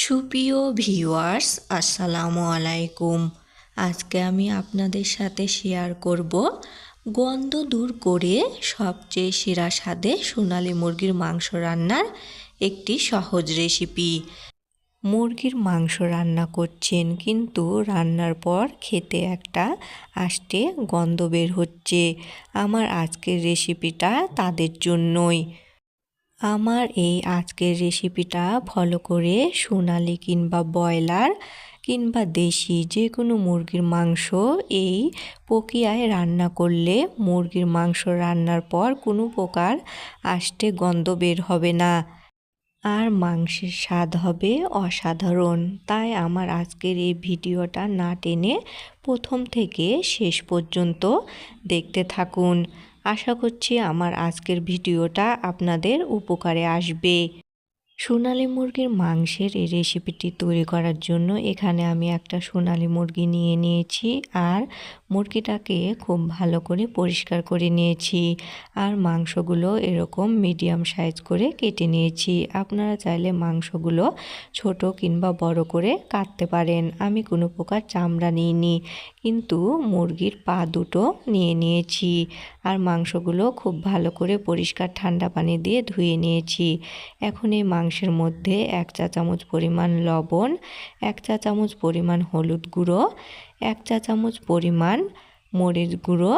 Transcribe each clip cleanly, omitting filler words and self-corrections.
সুপ্রিয় ভিউয়ার্স, আসসালামু আলাইকুম। আজকে আমি আপনাদের সাথে শেয়ার করব গন্ধ দূর করে সবচেয়ে সেরা স্বাদে সোনালী মুরগির মাংস রান্নার একটি সহজ রেসিপি। মুরগির মাংস রান্না করছেন, কিন্তু রান্নার পর খেতে একটা আষ্টে গন্ধ বের হচ্ছে। আমার আজকের রেসিপিটা তাদের জন্যই। আমার এই আজকের রেসিপিটা ফলো করে সোনালি কিংবা ব্রয়লার কিংবা দেশি যে কোনো মুরগির মাংস এই প্রক্রিয়ায় রান্না করলে মুরগির মাংস রান্নার পর কোনো প্রকার আষ্টে গন্ধ বের হবে না, আর মাংসের স্বাদ হবে অসাধারণ। তাই আমার আজকের এই ভিডিওটা না টেনে প্রথম থেকে শেষ পর্যন্ত দেখতে থাকুন। আশা করছি আমার আজকের ভিডিওটা আপনাদের উপকারে আসবে। সোনালী মুরগির মাংসের এই রেসিপিটি তৈরি করার জন্য এখানে আমি একটা সোনালী মুরগি নিয়ে নিয়েছি, আর মুরগিটাকে খুব ভালো করে পরিষ্কার করে নিয়েছি, আর মাংসগুলো এরকম মিডিয়াম সাইজ করে কেটে নিয়েছি। আপনারা চাইলে মাংসগুলো ছোট কিংবা বড় করে কাটতে পারেন। আমি কোনো প্রকার চামড়া নিইনি, কিন্তু মুরগির পা দুটো নিয়ে নিয়েছি, আর মাংসগুলো খুব ভালো করে পরিষ্কার ঠান্ডা পানি দিয়ে ধুয়ে নিয়েছি। এখন এই মাংসের মধ্যে 1 চা চামচ পরিমাণ লবণ, 1 চা চামচ পরিমাণ হলুদ গুঁড়ো, 1 চা চামচ পরিমাণ মরিচ গুঁড়ো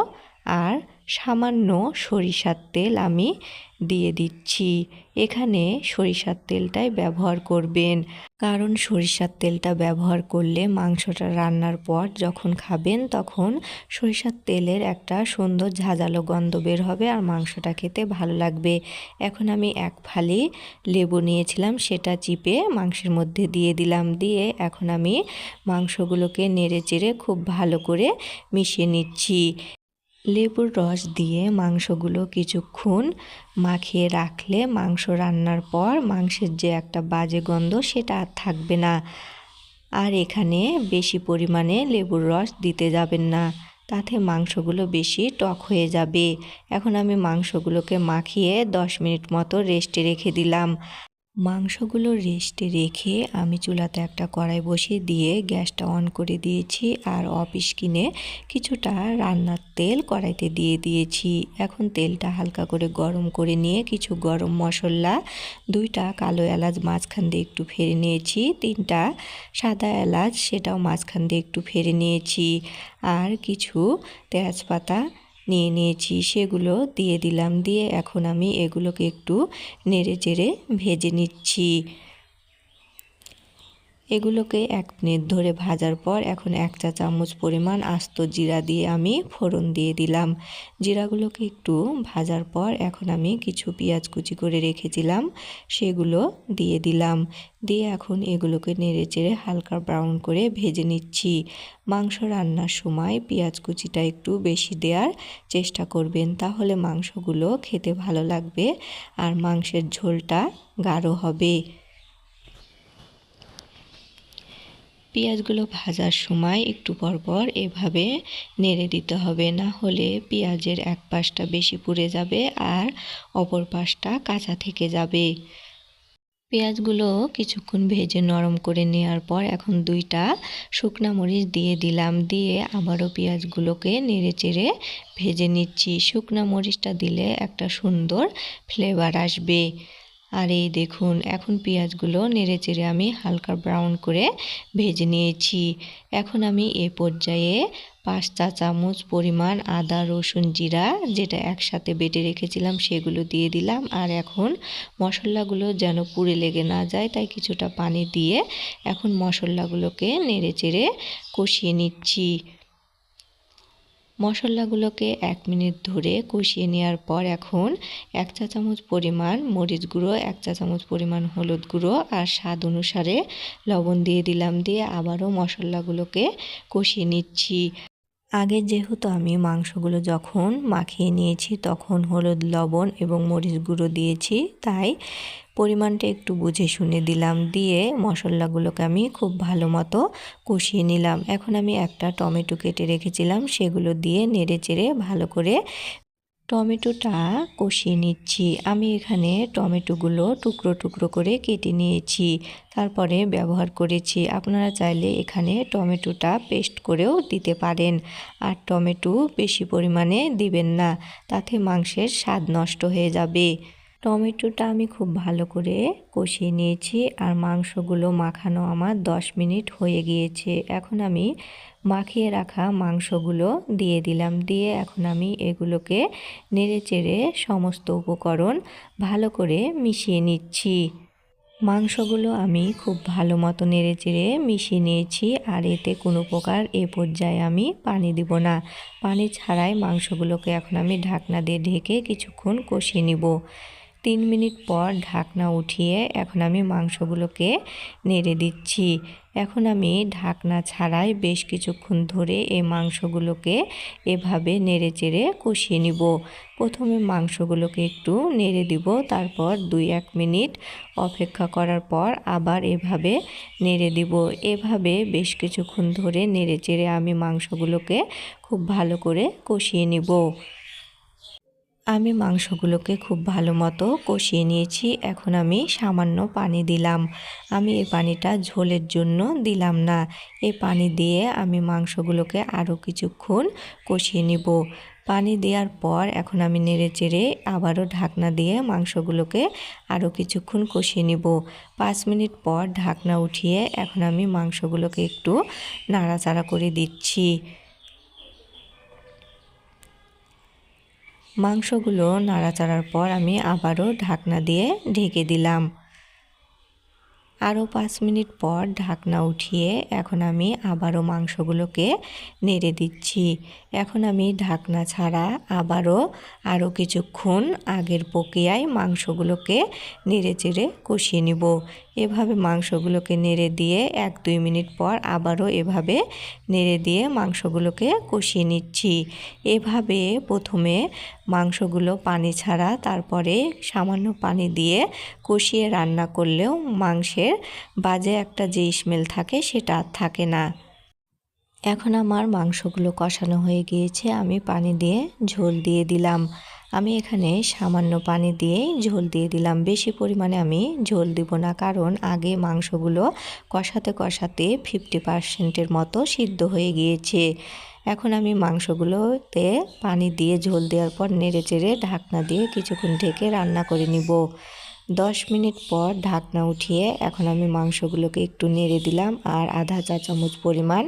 আর সামান্য সরিষার তেল আমি দিয়ে দিচ্ছি। এখানে সরিষার তেলটাই ব্যবহার করবেন, কারণ সরিষার তেলটা ব্যবহার করলে মাংসটা রান্নার পর যখন খাবেন তখন সরিষার তেলের একটা সুন্দর ঝাঁঝালো গন্ধ বের হবে, আর মাংসটা খেতে ভালো লাগবে। এখন আমি 1 ফালি লেবু নিয়েছিলাম, সেটা চিপে মাংসের মধ্যে দিয়ে দিলাম। দিয়ে এখন আমি মাংসগুলোকে নেড়ে চেড়ে খুব ভালো করে মিশিয়ে নিচ্ছি। লেবুর রস দিয়ে মাংসগুলো কিছুক্ষণ মাখিয়ে রাখলে মাংস রান্নার পর মাংসের যে একটা বাজে গন্ধ সেটা আর থাকবে না। আর এখানে বেশি পরিমাণে লেবুর রস দিতে যাবেন না, তাতে মাংসগুলো বেশি টক হয়ে যাবে। এখন আমি মাংসগুলোকে মাখিয়ে 10 মিনিট মতো রেস্টে রেখে দিলাম। মাংসগুলো রেস্টে রেখে আমি চুলাতে একটা কড়াই বসিয়ে দিয়ে গ্যাসটা অন করে দিয়েছি, আর অফ স্কিনে কিছুটা রান্নার তেল কড়াইতে দিয়ে দিয়েছি। এখন তেলটা হালকা করে গরম করে নিয়ে কিছু গরম মশলা, 2টা কালো এলাচ মাঝখান দিয়ে একটু ফেড়ে নিয়েছি, 3টা সাদা এলাচ সেটাও মাঝখান দিয়ে একটু ফেড়ে নিয়েছি, আর কিছু তেজপাতা নিয়ে নিয়েছি, সেগুলো দিয়ে দিলাম। দিয়ে এখন আমি এগুলোকে একটু নেড়ে চেড়ে ভেজে নিচ্ছি। এগুলোকে 1 মিনিট ধরে ভাজার পর এখন 1 চা চামচ পরিমাণ আস্ত জিরা দিয়ে আমি ফোড়ন দিয়ে দিলাম। জিরাগুলোকে একটু ভাজার পর এখন আমি কিছু পেঁয়াজ কুচি করে রেখেছিলাম সেগুলো দিয়ে দিলাম। দিয়ে এখন এগুলোকে নেড়ে চেড়ে হালকা ব্রাউন করে ভেজে নিচ্ছি। মাংস রান্নার সময় পেঁয়াজ কুচিটা একটু বেশি দেওয়ার চেষ্টা করবেন, তাহলে মাংসগুলো খেতে ভালো লাগবে আর মাংসের ঝোলটা গাঢ় হবে। পেঁয়াজগুলো ভাজার সময় একটু পরপর এভাবে নেড়ে দিতে হবে, না হলে পেঁয়াজের এক পাশটা বেশি পুড়ে যাবে আর অপর পাশটা কাঁচা থেকে যাবে। পেঁয়াজগুলো কিছুক্ষণ ভেজে নরম করে নেওয়ার পর এখন 2টা শুকনা মরিচ দিয়ে দিলাম। দিয়ে আবারও পেঁয়াজগুলোকে নেড়ে চেড়ে ভেজে নিচ্ছি। শুকনা মরিচটা দিলে একটা সুন্দর ফ্লেভার আসবে। আর এই দেখুন, এখন পেঁয়াজগুলো নেড়ে চেড়ে আমি হালকা ব্রাউন করে ভেজে নিয়েছি। এখন আমি এ পর্যায়ে 5 চা চামচ পরিমাণ আদা রসুন জিরা যেটা একসাথে বেটে রেখেছিলাম সেগুলো দিয়ে দিলাম। আর এখন মশলাগুলো যেন পুড়ে লেগে না যায় তাই কিছুটা পানি দিয়ে এখন মশলাগুলোকে নেড়ে চেড়ে কষিয়ে নিচ্ছি। মশলাগুলোকে 1 মিনিট ধরে কষিয়ে নেওয়ার পর এখন 1 চা চামচ পরিমাণ মরিচ গুঁড়ো, 1 চা চামচ পরিমাণ হলুদ গুঁড়ো আর স্বাদ অনুসারে লবণ দিয়ে দিলাম। দিয়ে আবারও মশলাগুলোকে কষিয়ে নিচ্ছি। আগে যেহেতু আমি মাংসগুলো যখন মাখিয়ে নিয়েছি তখন হলুদ লবণ এবং মরিচ গুঁড়ো দিয়েছি, তাই পরিমাণটা একটু বুঝে শুনে দিলাম। দিয়ে মশলাগুলোকে আমি খুব ভালো মতো কষিয়ে নিলাম। এখন আমি একটা টমেটো কেটে রেখেছিলাম সেগুলো দিয়ে নেড়ে চেড়ে ভালো করে টমেটোটা কষিয়ে নিচ্ছি। আমি এখানে টমেটোগুলো টুকরো টুকরো করে কেটে নিয়েছি, তারপরে ব্যবহার করেছি। আপনারা চাইলে এখানে টমেটোটা পেস্ট করেও দিতে পারেন। আর টমেটো বেশি পরিমাণে দিবেন না, তাতে মাংসের স্বাদ নষ্ট হয়ে যাবে। টমেটোটা আমি খুব ভালো করে কষিয়ে নিয়েছি আর মাংসগুলো মাখানো আমার 10 মিনিট হয়ে গিয়েছে। এখন আমি মাখিয়ে রাখা মাংসগুলো দিয়ে দিলাম। দিয়ে এখন আমি এগুলোকে নেড়েচেড়ে সমস্ত উপকরণ ভালো করে মিশিয়ে নিচ্ছি। মাংসগুলো আমি খুব ভালো মতো নেড়েচেড়ে মিশিয়ে নিয়েছি আর এতে কোনো প্রকার এ পর্যায়ে আমি পানি দিব না। পানি ছাড়াই মাংসগুলোকে এখন আমি ঢাকনা দিয়ে ঢেকে কিছুক্ষণ কষিয়ে নিব। 3 মিনিট পর ঢাকনা উঠিয়ে এখন আমি মাংসগুলোকে নেড়ে দিচ্ছি। এখন আমি ঢাকনা ছাড়াই বেশ কিছুক্ষণ ধরে এই মাংসগুলোকে এভাবে নেড়েচেড়ে কষিয়ে নিব। প্রথমে মাংসগুলোকে একটু নেড়ে দিব, তারপর 2-1 মিনিট অপেক্ষা করার পর আবার এভাবে নেড়ে দিব। এভাবে বেশ কিছুক্ষণ ধরে নেড়েচেড়ে আমি মাংসগুলোকে খুব ভালো করে কষিয়ে নিব। আমি মাংসগুলোকে খুব ভালো মতো কষিয়ে নিয়েছি। এখন আমি সামান্য পানি দিলাম। আমি এই পানিটা ঝোলের জন্য দিলাম না। এই পানি দিয়ে আমি মাংসগুলোকে আরও কিছুক্ষণ কষিয়ে নিব। পানি দেওয়ার পর এখন আমি নেড়েচেড়ে আবারও ঢাকনা দিয়ে মাংসগুলোকে আরও কিছুক্ষণ কষিয়ে নিব। 5 মিনিট পর ঢাকনা উঠিয়ে এখন আমি মাংসগুলোকে একটু নাড়াচাড়া করে দিচ্ছি। মাংসগুলো নাড়াচাড়ার পর আমি আবারও ঢাকনা দিয়ে ঢেকে দিলাম। আরও 5 মিনিট পর ঢাকনা উঠিয়ে এখন আমি আবারও মাংসগুলোকে নেড়ে দিচ্ছি। এখন আমি ঢাকনা ছাড়া আরও কিছুক্ষণ আগের প্রক্রিয়ায় মাংসগুলোকে নেড়েচেড়ে কষিয়ে নিব। এভাবে মাংসগুলোকে নেড়ে দিয়ে 1-2 মিনিট পর আবারও এভাবে নেড়ে দিয়ে মাংসগুলোকে কষিয়ে নিচ্ছি। এভাবে প্রথমে মাংসগুলো পানি ছাড়া, তারপরে সামান্য পানি দিয়ে কষিয়ে রান্না করলেও মাংসের বাজে একটা যে স্মেল থাকে সেটা আর থাকে না। এখন আমার মাংসগুলো কষানো হয়ে গিয়েছে, আমি পানি দিয়ে ঝোল দিয়ে দিলাম। আমি এখানে সামান্য পানি দিয়েই ঝোল দিয়ে দিলাম, বেশি পরিমাণে আমি ঝোল দিব না, কারণ আগে মাংসগুলো কষাতে কষাতে 50%-এর মতো সিদ্ধ হয়ে গিয়েছে। এখন আমি মাংসগুলোতে পানি দিয়ে ঝোল দেওয়ার পর নেড়েচেড়ে ঢাকনা দিয়ে কিছুক্ষণ ঢেকে রান্না করে নিব। 10 মিনিট পর ঢাকনা উঠিয়ে এখন আমি মাংসগুলোকে একটু নেড়ে দিলাম আর আধা চা চামচ পরিমাণ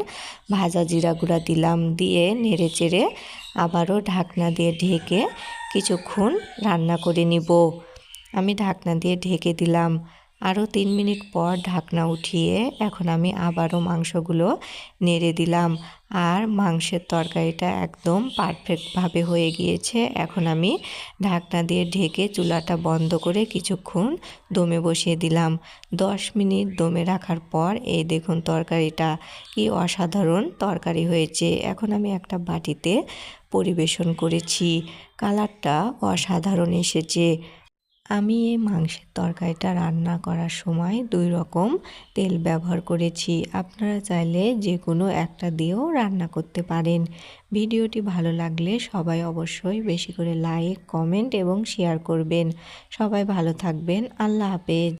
ভাজা জিরা গুঁড়া দিলাম। দিয়ে নেড়েচেড়ে আবারও ঢাকনা দিয়ে ঢেকে কিছুক্ষণ রান্না করে নিব। আমি ঢাকনা দিয়ে ঢেকে দিলাম। আরও 3 মিনিট পর ঢাকনা উঠিয়ে এখন আমি আবারও মাংসগুলো নেড়ে দিলাম আর মাংসের তরকারিটা একদম পারফেক্টভাবে হয়ে গিয়েছে। এখন আমি ঢাকনা দিয়ে ঢেকে চুলাটা বন্ধ করে কিছুক্ষণ দমে বসিয়ে দিলাম। 10 মিনিট দমে রাখার পর এই দেখুন তরকারিটা কি অসাধারণ তরকারি হয়েছে। এখন আমি একটা বাটিতে পরিবেশন করেছি। কালারটা অসাধারণ এসেছে। আমি এই মাংসের তরকারিটা রান্না করার সময় 2 রকম তেল ব্যবহার করেছি। আপনারা চাইলে যে কোনো একটা দিয়েও রান্না করতে পারেন। ভিডিওটি ভালো লাগলে সবাই অবশ্যই বেশি করে লাইক, কমেন্ট এবং শেয়ার করবেন। সবাই ভালো থাকবেন। আল্লাহ হাফেজ।